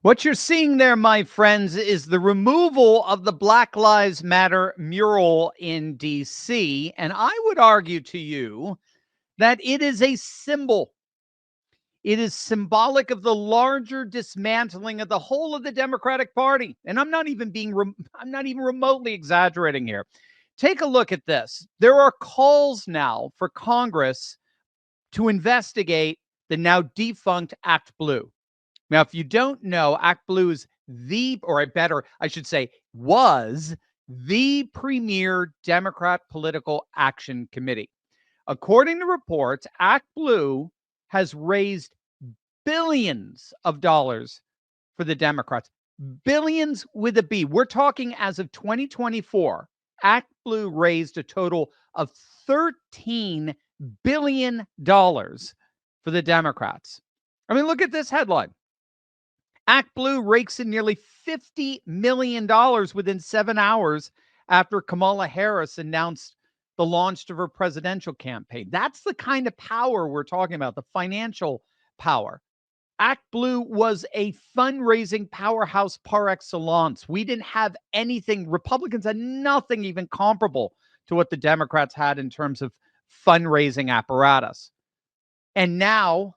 What you're seeing there, my friends, is the removal of the Black Lives Matter mural in DC. And I would argue to you that it is a symbol. It is symbolic of the larger dismantling of the whole of the Democratic Party. And I'm not even remotely exaggerating here. Take a look at this. There are calls now for Congress to investigate the now defunct ActBlue. Now, if you don't know, ActBlue is was the premier Democrat political action committee. According to reports, ActBlue has raised billions of dollars for the Democrats. Billions with a B. We're talking as of 2024, ActBlue raised a total of $13 billion for the Democrats. I mean, look at this headline. ActBlue rakes in nearly $50 million within 7 hours after Kamala Harris announced the launch of her presidential campaign. That's the kind of power we're talking about, the financial power. ActBlue was a fundraising powerhouse par excellence. We didn't have anything. Republicans had nothing even comparable to what the Democrats had in terms of fundraising apparatus. And now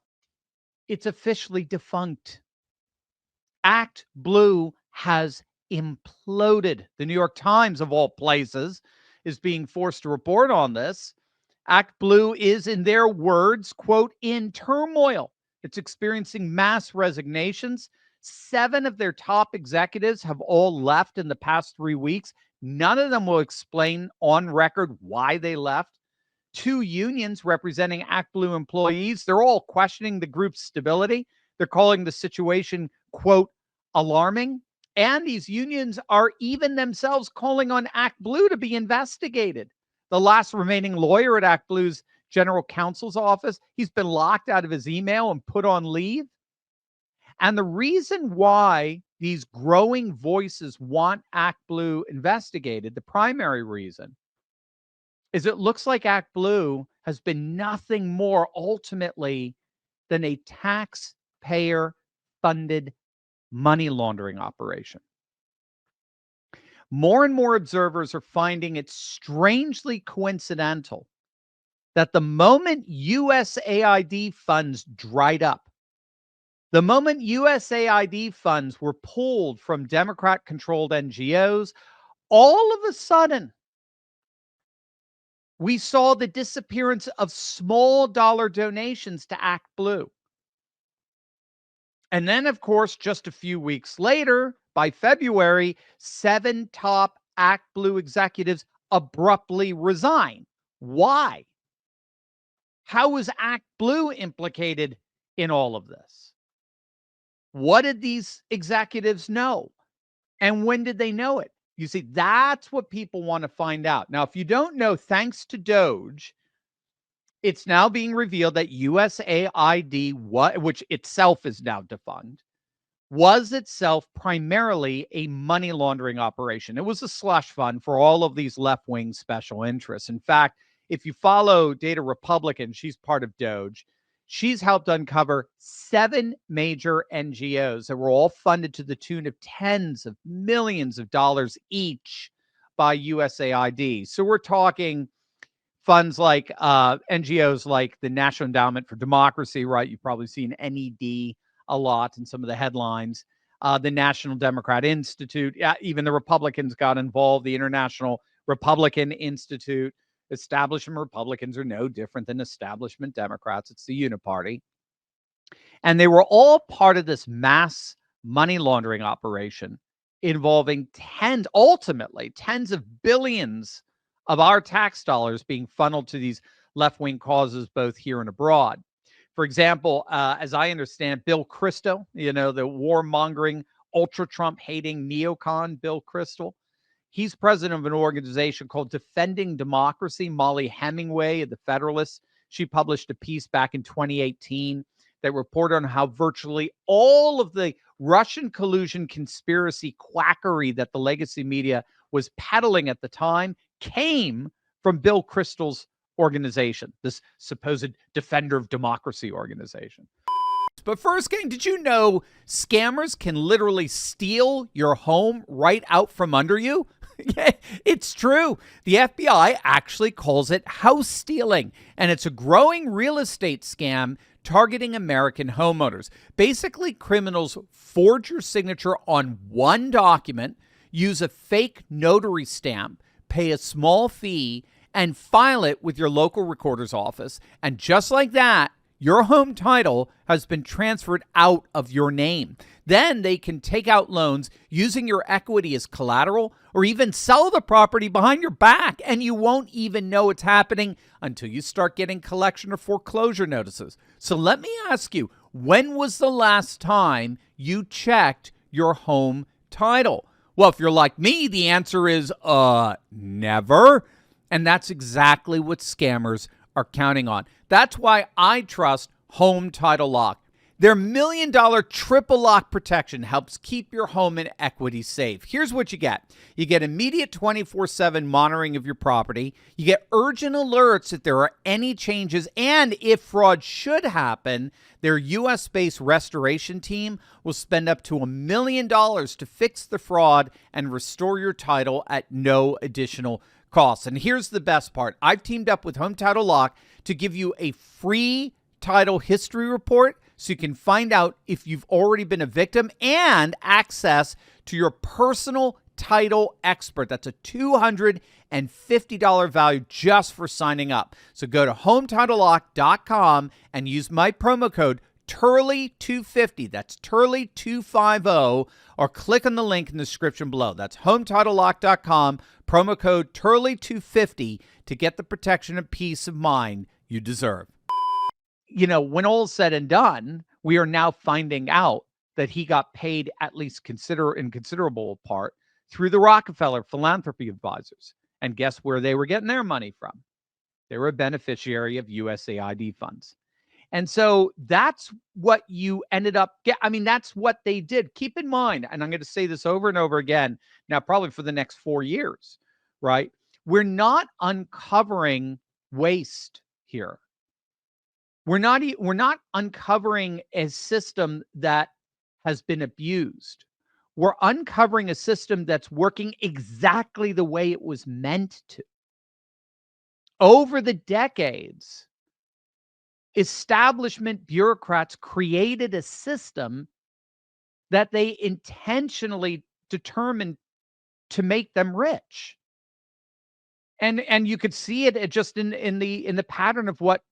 it's officially defunct. ActBlue has imploded. The New York Times, of all places, is being forced to report on this. ActBlue is, in their words, quote, in turmoil. It's experiencing mass resignations. 7 of their top executives have all left in the past 3 weeks. None of them will explain on record why they left. 2 unions representing ActBlue employees, they're all questioning the group's stability. They're calling the situation, quote, alarming. And these unions are even themselves calling on ActBlue to be investigated. The last remaining lawyer at ActBlue's general counsel's office, he's been locked out of his email and put on leave. And the reason why these growing voices want ActBlue investigated, the primary reason, is it looks like ActBlue has been nothing more ultimately than a taxpayer-funded money laundering operation. More and more observers are finding it strangely coincidental that the moment USAID funds dried up, the moment USAID funds were pulled from Democrat-controlled NGOs, all of a sudden, we saw the disappearance of small dollar donations to ActBlue. And then, of course, just a few weeks later, by February, 7 top ActBlue executives abruptly resign. Why? How was ActBlue implicated in all of this? What did these executives know? And when did they know it? You see, that's what people want to find out. Now, if you don't know, thanks to Doge, it's now being revealed that USAID, which itself is now defunct, was itself primarily a money laundering operation. It was a slush fund for all of these left-wing special interests. In fact, if you follow Data Republican, she's part of Doge. She's helped uncover 7 major NGOs that were all funded to the tune of tens of millions of dollars each by USAID. So we're talking funds like NGOs like the National Endowment for Democracy, right? You've probably seen NED a lot in some of the headlines. The National Democrat Institute, even the Republicans got involved. The International Republican Institute. Establishment Republicans are no different than establishment Democrats. It's the Uniparty. And they were all part of this mass money laundering operation involving ultimately tens of billions of our tax dollars being funneled to these left-wing causes both here and abroad. For example, as I understand, Bill Kristol, the warmongering, ultra-Trump hating neocon Bill Kristol, he's president of an organization called Defending Democracy. Molly Hemingway of the Federalist, she published a piece back in 2018 that reported on how virtually all of the Russian collusion conspiracy quackery that the legacy media was peddling at the time came from Bill Kristol's organization, this supposed defender of democracy organization. But first, gang, did you know scammers can literally steal your home right out from under you? Yeah, it's true. The FBI actually calls it house stealing, and it's a growing real estate scam targeting American homeowners. Basically, criminals forge your signature on one document, use a fake notary stamp, pay a small fee, and file it with your local recorder's office. And just like that, your home title has been transferred out of your name. Then they can take out loans using your equity as collateral or even sell the property behind your back, and you won't even know it's happening until you start getting collection or foreclosure notices. So let me ask you, when was the last time you checked your home title? Well, if you're like me, the answer is never. And that's exactly what scammers are counting on. That's why I trust Home Title Lock. Their $1 million triple lock protection helps keep your home and equity safe. Here's what you get. You get immediate 24/7 monitoring of your property. You get urgent alerts if there are any changes. And if fraud should happen, their US-based restoration team will spend up to $1 million to fix the fraud and restore your title at no additional costs. And here's the best part. I've teamed up with Home Title Lock to give you a free title history report so you can find out if you've already been a victim and access to your personal title expert. That's a $250 value just for signing up. So go to HometitleLock.com and use my promo code Turley250. That's Turley250, or click on the link in the description below. That's HometitleLock.com, promo code Turley250 to get the protection and peace of mind you deserve. You know, when all's said and done, we are now finding out that he got paid, at least in considerable part, through the Rockefeller Philanthropy Advisors. And guess where they were getting their money from? They were a beneficiary of USAID funds. And so that's what you ended up that's what they did. Keep in mind, and I'm going to say this over and over again, now probably for the next 4 years, right? We're not uncovering waste here. We're not uncovering a system that has been abused. We're uncovering a system that's working exactly the way it was meant to. Over the decades, establishment bureaucrats created a system that they intentionally determined to make them rich. And you could see it just in the pattern of what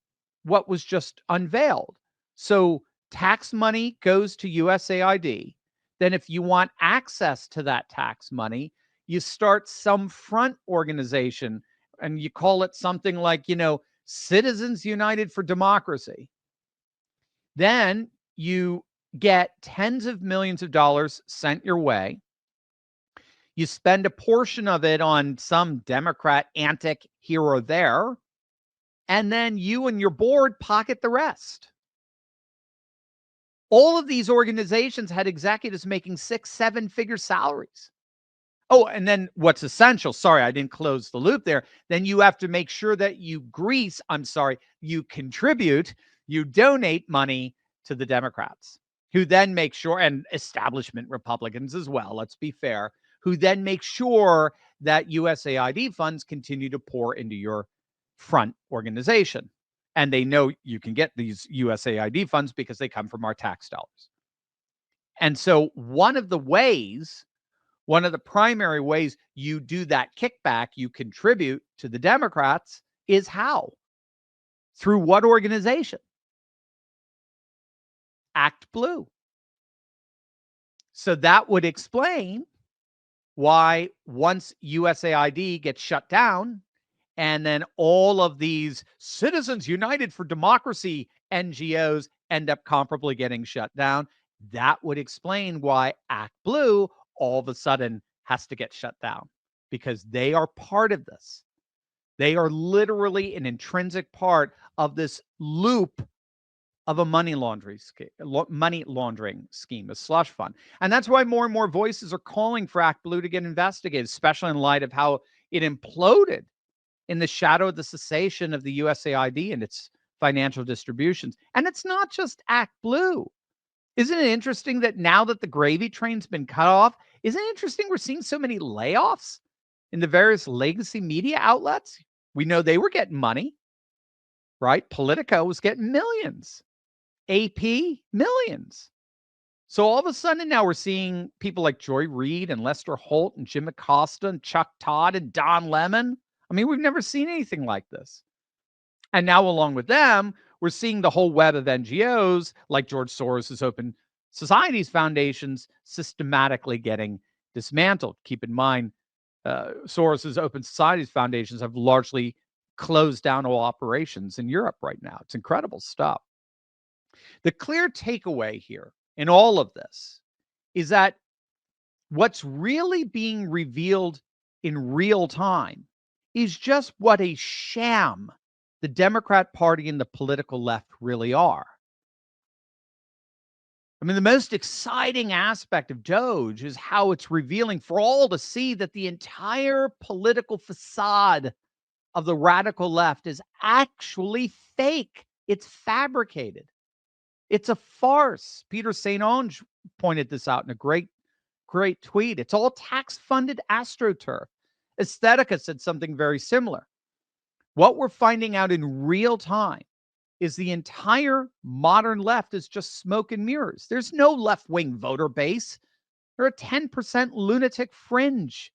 was just unveiled. So tax money goes to USAID. Then if you want access to that tax money, you start some front organization and you call it something like, Citizens United for Democracy. Then you get tens of millions of dollars sent your way. You spend a portion of it on some Democrat antic here or there, and then you and your board pocket the rest. All of these organizations had executives making 6-7-figure salaries. Oh, and then what's essential, sorry, I didn't close the loop there. Then you have to make sure that you contribute, you donate money to the Democrats, who then make sure, and establishment Republicans as well, let's be fair, who then make sure that USAID funds continue to pour into your front organization. And they know you can get these USAID funds because they come from our tax dollars. And so one of the primary ways you do that kickback, you contribute to the Democrats, is how? Through what organization? ActBlue. So that would explain why once USAID gets shut down, and then all of these Citizens United for Democracy NGOs end up comparably getting shut down, that would explain why ActBlue all of a sudden has to get shut down, because they are part of this. They are literally an intrinsic part of this loop of a money laundering scheme, a slush fund. And that's why more and more voices are calling for ActBlue to get investigated, especially in light of how it imploded in the shadow of the cessation of the USAID and its financial distributions. And it's not just ActBlue. Isn't it interesting that now that the gravy train's been cut off, isn't it interesting we're seeing so many layoffs in the various legacy media outlets? We know they were getting money, right? Politico was getting millions, AP millions. So all of a sudden now we're seeing people like Joy Reid and Lester Holt and Jim Acosta and Chuck Todd and Don Lemon. I mean, we've never seen anything like this. And now along with them, we're seeing the whole web of NGOs like George Soros's Open Societies foundations systematically getting dismantled. Keep in mind, Soros's Open Societies foundations have largely closed down all operations in Europe right now. It's incredible stuff. The clear takeaway here in all of this is that what's really being revealed in real time is just what a sham the Democrat Party and the political left really are. I mean, the most exciting aspect of Doge is how it's revealing for all to see that the entire political facade of the radical left is actually fake. It's fabricated. It's a farce. Peter St. Onge pointed this out in a great tweet. It's all tax-funded astroturf. Aesthetica said something very similar. What we're finding out in real time is the entire modern left is just smoke and mirrors. There's no left-wing voter base. They're a 10% lunatic fringe.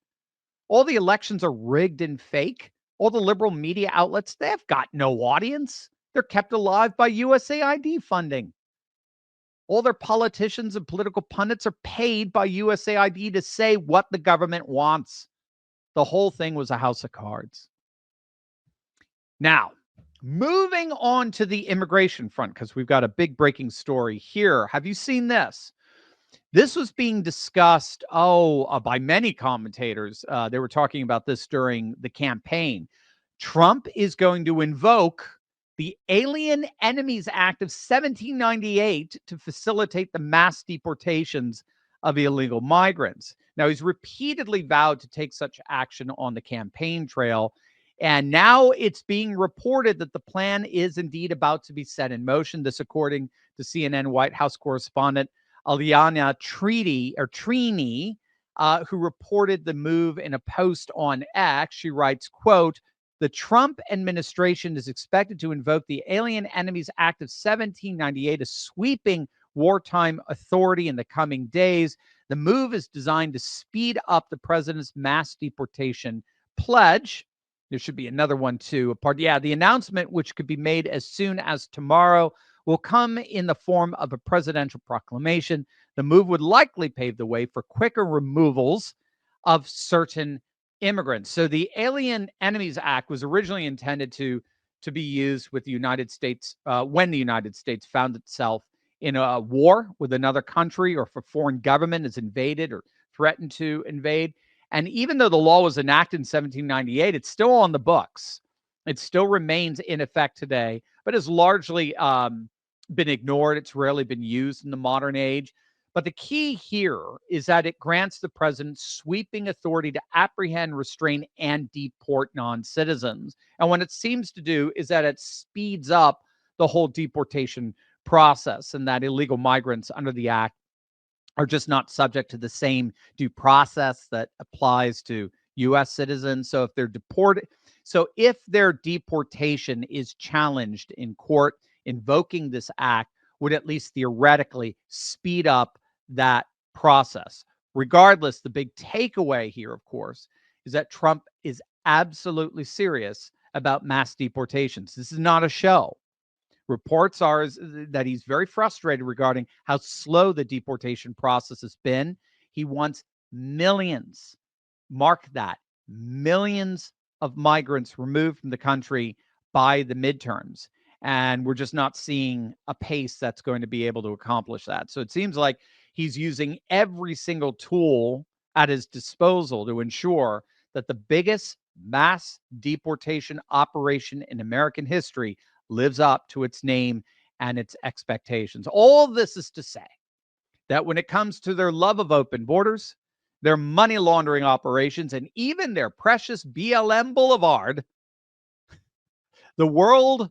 All the elections are rigged and fake. All the liberal media outlets, they have got no audience. They're kept alive by USAID funding. All their politicians and political pundits are paid by USAID to say what the government wants. The whole thing was a house of cards. Now, moving on to the immigration front, because we've got a big breaking story here. Have you seen this? This was being discussed, by many commentators. They were talking about this during the campaign. Trump is going to invoke the Alien Enemies Act of 1798 to facilitate the mass deportations of illegal migrants. Now, he's repeatedly vowed to take such action on the campaign trail. And now it's being reported that the plan is indeed about to be set in motion. This, according to CNN White House correspondent Aliana Trini, who reported the move in a post on X. She writes, quote, "The Trump administration is expected to invoke the Alien Enemies Act of 1798, a sweeping wartime authority in the coming days. The move is designed to speed up the president's mass deportation pledge." There should be another one too. The announcement, which could be made as soon as tomorrow, will come in the form of a presidential proclamation. The move would likely pave the way for quicker removals of certain immigrants. So the Alien Enemies Act was originally intended to be used with the United States when the United States found itself in a war with another country, or if a foreign government is invaded or threatened to invade. And even though the law was enacted in 1798, it's still on the books. It still remains in effect today, but has largely been ignored. It's rarely been used in the modern age. But the key here is that it grants the president sweeping authority to apprehend, restrain, and deport non-citizens. And what it seems to do is that it speeds up the whole deportation process, and that illegal migrants under the act are just not subject to the same due process that applies to U.S. citizens. So if their deportation is challenged in court, invoking this act would at least theoretically speed up that process. Regardless, the big takeaway here, of course, is that Trump is absolutely serious about mass deportations. This is not a show. Reports are that he's very frustrated regarding how slow the deportation process has been. He wants millions, mark that, millions of migrants removed from the country by the midterms. And we're just not seeing a pace that's going to be able to accomplish that. So it seems like he's using every single tool at his disposal to ensure that the biggest mass deportation operation in American history lives up to its name and its expectations. All this is to say that when it comes to their love of open borders, their money laundering operations, and even their precious BLM Boulevard, the world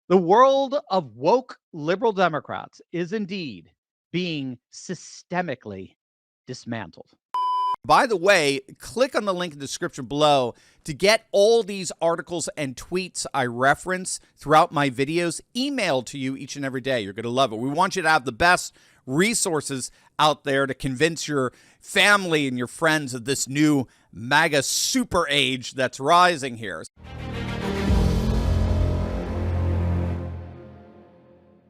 of woke liberal Democrats is indeed being systemically dismantled. By the way, click on the link in the description below to get all these articles and tweets I reference throughout my videos emailed to you each and every day. You're going to love it. We want you to have the best resources out there to convince your family and your friends of this new MAGA super age that's rising here.